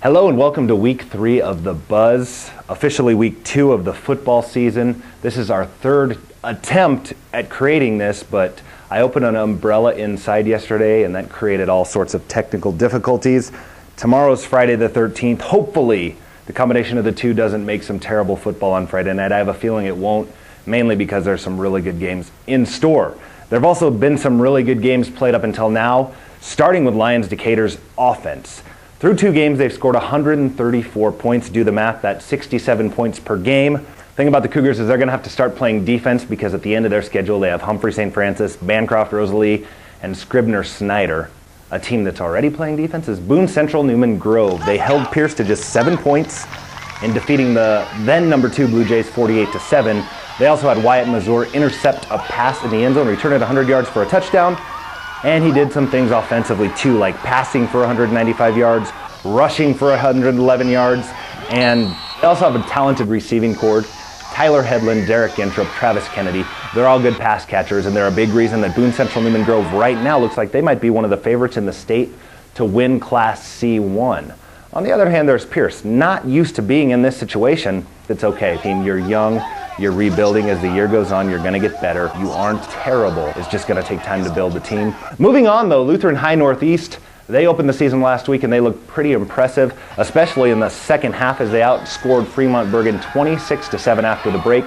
Hello and welcome to week 3 of the Buzz, officially week 2 of the football season. This is our third attempt at creating this, but I opened an umbrella inside yesterday and that created all sorts of technical difficulties. Tomorrow's Friday the 13th. Hopefully the combination of the two doesn't make some terrible football on Friday night. I have a feeling it won't, mainly because there's some really good games in store. There have also been some really good games played up until now, starting with Lyons-Decatur's offense. Through 2 games, they've scored 134 points. Do the math, that's 67 points per game. The thing about the Cougars is they're going to have to start playing defense because at the end of their schedule, they have Humphrey St. Francis, Bancroft Rosalie, and Scribner Snyder. A team that's already playing defense is Boone Central Newman Grove. They held Pierce to just 7 points in defeating the then number 2 Blue Jays 48-7. They also had Wyatt Mazur intercept a pass in the end zone, return it 100 yards for a touchdown. And he did some things offensively too, like passing for 195 yards, rushing for 111 yards, and they also have a talented receiving corps. Tyler Headland, Derek Gentrup, Travis Kennedy, they're all good pass catchers, and they're a big reason that Boone Central Newman Grove right now looks like they might be one of the favorites in the state to win Class C1. On the other hand, there's Pierce, not used to being in this situation. It's okay, team, you're young. You're rebuilding. As the year goes on, you're going to get better. You aren't terrible. It's just going to take time to build the team. Moving on, though, Lutheran High Northeast, they opened the season last week, and they looked pretty impressive, especially in the second half as they outscored Fremont Bergen 26-7 after the break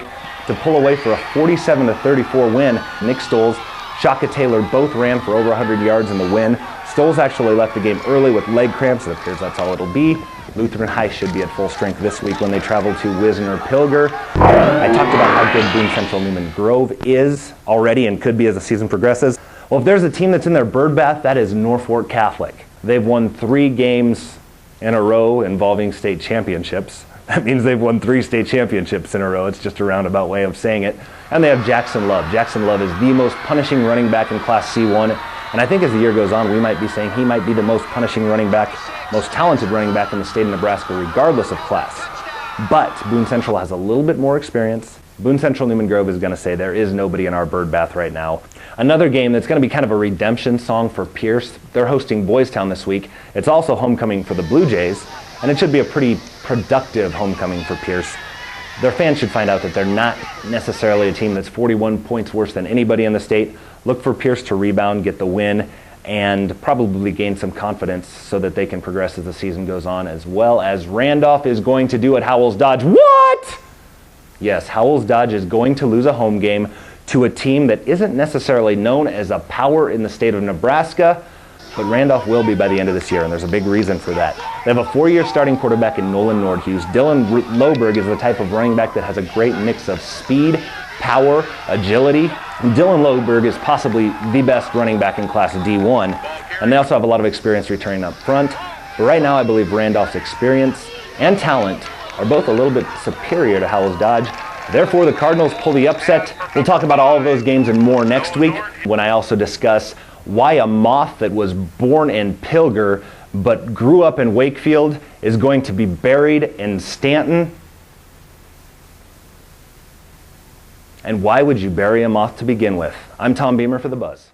to pull away for a 47-34 win. Nick Stoles, Shaka Taylor both ran for over 100 yards in the win. Stoles actually left the game early with leg cramps. It appears that's all it'll be. Lutheran High should be at full strength this week when they travel to Wisner-Pilger. I talked about how good Boone Central Newman Grove is already and could be as the season progresses. Well, if there's a team that's in their birdbath, that is Norfolk Catholic. They've won 3 games in a row involving state championships. That means they've won 3 state championships in a row. It's just a roundabout way of saying it. And they have Jackson Love. Jackson Love is the most punishing running back in Class C1. And I think as the year goes on, we might be saying he might be the most punishing running back, most talented running back in the state of Nebraska, regardless of class. But Boone Central has a little bit more experience. Boone Central Newman Grove is going to say there is nobody in our birdbath right now. Another game that's going to be kind of a redemption song for Pierce. They're hosting Boys Town this week. It's also homecoming for the Blue Jays, and it should be a pretty productive homecoming for Pierce. Their fans should find out that they're not necessarily a team that's 41 points worse than anybody in the state. Look for Pierce to rebound, get the win, and probably gain some confidence so that they can progress as the season goes on, as well as Randolph is going to do at Howells Dodge. What? Yes, Howells Dodge is going to lose a home game to a team that isn't necessarily known as a power in the state of Nebraska, but Randolph will be by the end of this year, and there's a big reason for that. They have a 4-year starting quarterback in Nolan Nordhughes. Dylan Loberg is the type of running back that has a great mix of speed, power, agility. Dylan Loberg is possibly the best running back in Class D1, and they also have a lot of experience returning up front. But right now, I believe Randolph's experience and talent are both a little bit superior to Howells Dodge. Therefore, the Cardinals pull the upset. We'll talk about all of those games and more next week when I also discuss why a moth that was born in Pilger but grew up in Wakefield is going to be buried in Stanton. And why would you bury a moth to begin with? I'm Tom Beamer for The Buzz.